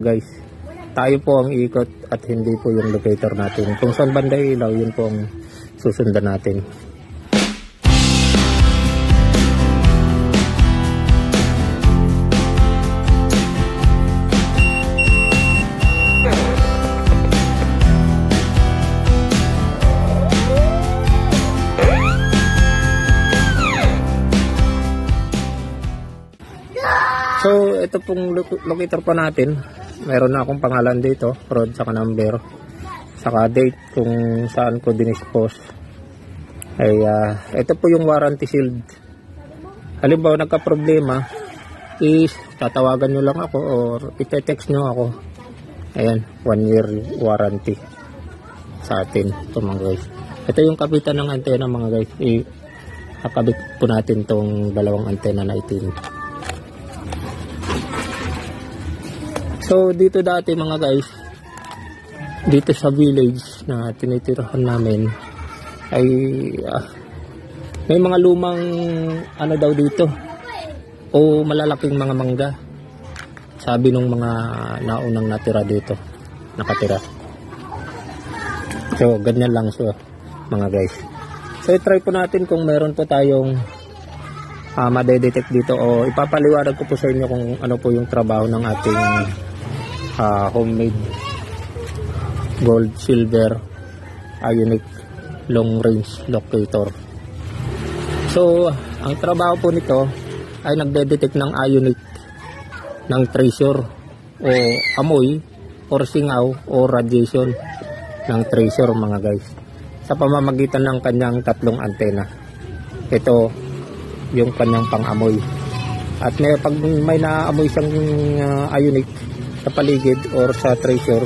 Guys, tayo po ang ikot at hindi po yung locator natin. Kung saan banda ilaw, yun po ang susundan natin. So, ito pong locator po natin. Meron na akong pangalan dito, road, saka number, saka date kung saan ko dinispose. Ay, ito po yung warranty shield. Halimbawa, nagka-problema, is tatawagan nyo lang ako or ite-text nyo ako. Ayan, 1 year warranty sa atin. Ito mga guys. Ito yung kapitan ng antena mga guys. Ikakabit po natin tong dalawang antena na itim. So dito dati mga guys, dito sa village na tinitirahan namin ay may mga lumang ano daw dito o malalaking mga mangga, sabi nung mga naunang natira dito, nakatira. So ganyan lang siya mga guys. So i-try po natin kung meron po tayong madedetect dito, o ipapaliwanag ko po sa inyo kung ano po yung trabaho ng ating homemade gold silver ionic long range locator. So ang trabaho po nito ay nagde-detect ng ionic ng tracer o amoy or singaw o radiation ng tracer mga guys, sa pamamagitan ng kanyang tatlong antena. Ito yung kanyang pang-amoy, at pag may naamoy siyang ionic sa paligid or sa tracer,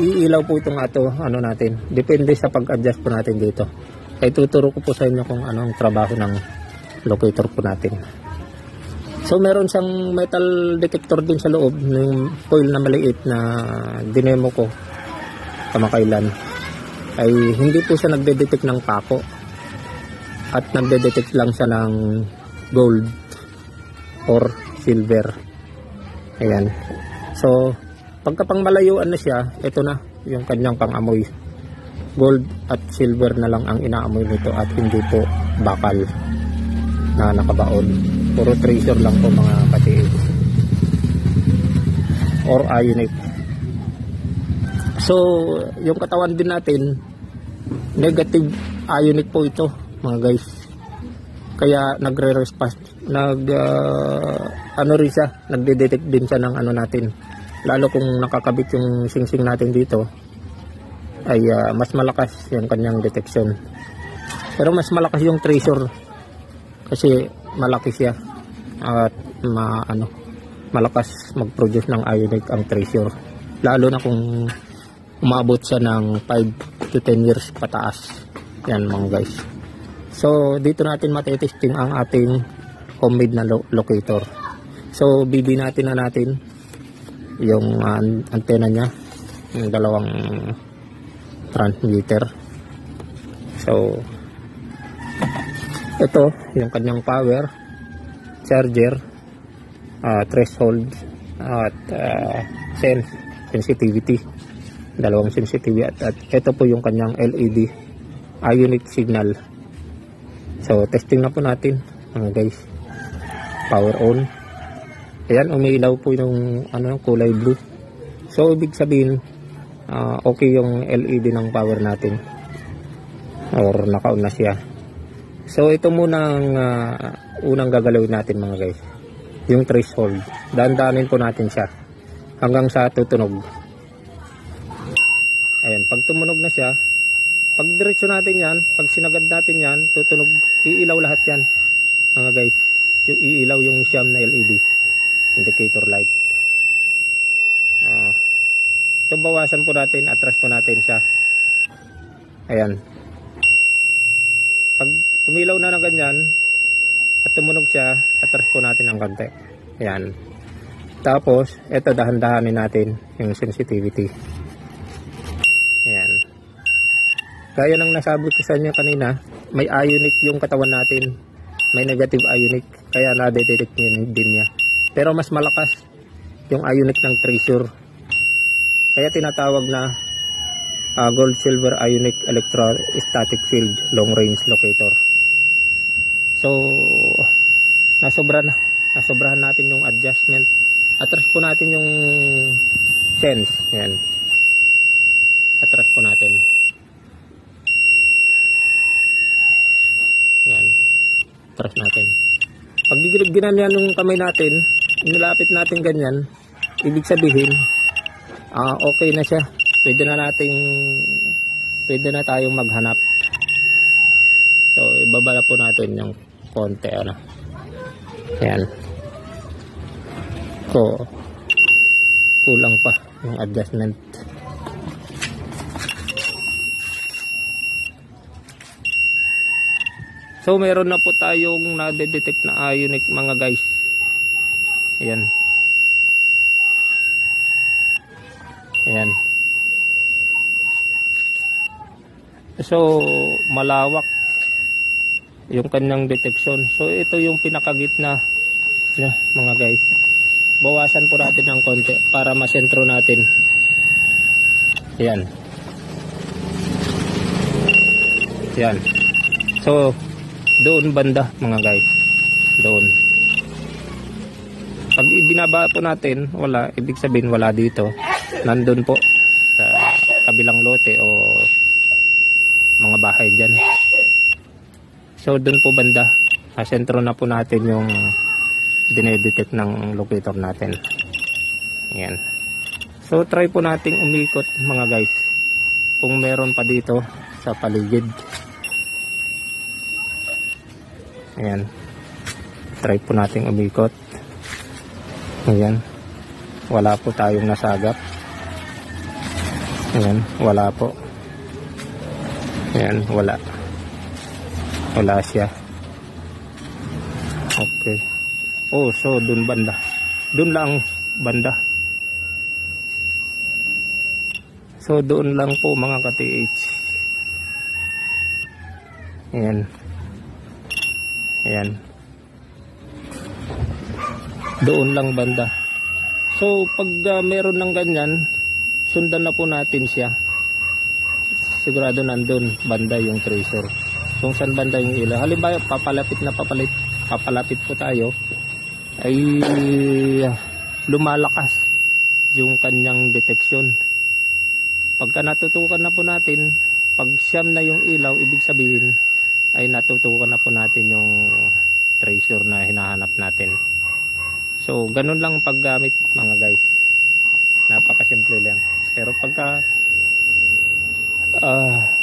iilaw po itong ano natin. Depende sa pag-adjust po natin dito. Kaya tuturo ko po sa inyo kung ano ang trabaho ng locator po natin. So meron siyang metal detector din sa loob, ng foil na maliit na dinemo ko kamakailan. Ay hindi po siya nagde-detect ng pako, at nagde-detect lang siya ng gold or silver. Ayan. So, pagka pang malayuan na siya, ito na yung kanyang pang-amoy. Gold at silver na lang ang inaamoy nito, at hindi po bakal na nakabaon. Puro tracer lang po mga katiid. Or ionic. So, yung katawan din natin, negative ionic po ito mga guys. Kaya nagre-response, rin siya, nagde-detect din siya ng ano natin. Lalo kung nakakabit yung singsing natin dito, ay mas malakas yung kanyang detection. Pero mas malakas yung tracer kasi malaki siya, at malakas mag-produce ng ionic ang tracer. Lalo na kung umabot siya ng 5 to 10 years pataas. Yan mga guys. So dito natin matitesting ang ating homemade na locator. So bibinatin na natin yung antena niya, yung dalawang transmitter. So ito yung kanyang power, charger, threshold, at sensitivity, dalawang sensitivity, at ito po yung kanyang LED ionic signal. So testing na po natin mga guys. Power on. Ayan, umiilaw po yung kulay blue. So ibig sabihin okay yung LED ng power natin, or naka-on na siya. So ito muna ang unang gagalawin natin mga guys, yung threshold. Dahan-dahanin po natin siya hanggang sa tutunog. Ayan, pag tumunog na siya, pag diretso natin yan, pag sinagad natin yan, tutunog, iilaw lahat yan mga guys. Yung iilaw yung siyam na LED indicator light. So bawasan po natin, atras po natin siya. Ayan, pag umilaw na ng ganyan at tumunog siya, atras po natin ang konti. Ayan, tapos eto dahan-dahanin natin yung sensitivity. Ayan, gaya ng nasabi ko sa inyo kanina, may ionic yung katawan natin, may negative ionic, kaya na-detect din niya. Pero mas malakas yung ionic ng Treasure. Kaya tinatawag na gold silver ionic electrostatic field long range locator. So nasobrahan natin yung adjustment. Atras po natin yung sense. Yan. Atras po natin. Yan. Atras natin. Pag ginanyan yung kamay natin, nilapit natin ganyan, ibig sabihin okay na siya. Pwede na tayong maghanap. So ibaba na po natin yung konti ano. Ayan. So kulang pa yung adjustment. So meron na po tayong na-detect na ionic mga guys. Ayan. Ayan. So malawak yung kanyang detection. So ito yung pinakagitna niya mga guys. Bawasan po natin ng konti para masentro natin. Ayan. Ayan. So doon banda mga guys. Doon. Pag ibinaba po natin, wala, ibig sabihin wala dito. Nandun po sa kabilang lote o mga bahay dyan. So doon po banda, sentro na po natin yung dinedetect ng locator natin. Ayan. So try po nating umikot mga guys kung meron pa dito sa paligid. Ayan. Try po nating umikot. Ayan. Wala po tayong nasagap. Ayan. Wala po. Ayan. Wala. Wala siya. Okay. Oh, so dun banda. Dun lang banda. So doon lang po mga ka-TH. Ayan. Ayan. Doon lang banda. So pag meron ng ganyan, sundan na po natin siya. Sigurado nandun banda yung tracer. Kung saan banda yung ilaw. Halimbawa papalapit po tayo, ay lumalakas yung kanyang detection. Pagka natutukan na po natin, pag siyam na yung ilaw, ibig sabihin ay natutukan na po natin yung tracer na hinahanap natin. So ganun lang paggamit mga guys. Napakasimple lang. Pero pagka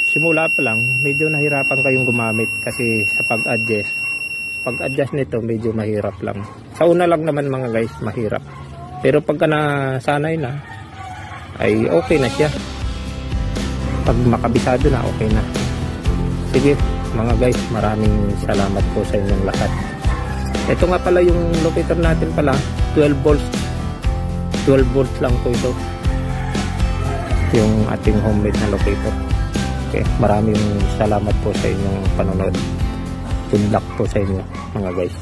simula pa lang, medyo nahirapan kayong gumamit kasi sa pag-adjust nito medyo mahirap lang. Sa una lang naman mga guys, mahirap. Pero pagka nasanay na, ay okay na siya. Pag makabisado na, okay na. Sige mga guys, maraming salamat po sa inyong lahat. Ito nga pala yung locator natin pala, 12 volts. 12 volts lang po ito. Yung ating homemade na locator. Okay, maraming salamat po sa inyong panonood. Good luck po sa inyo mga guys.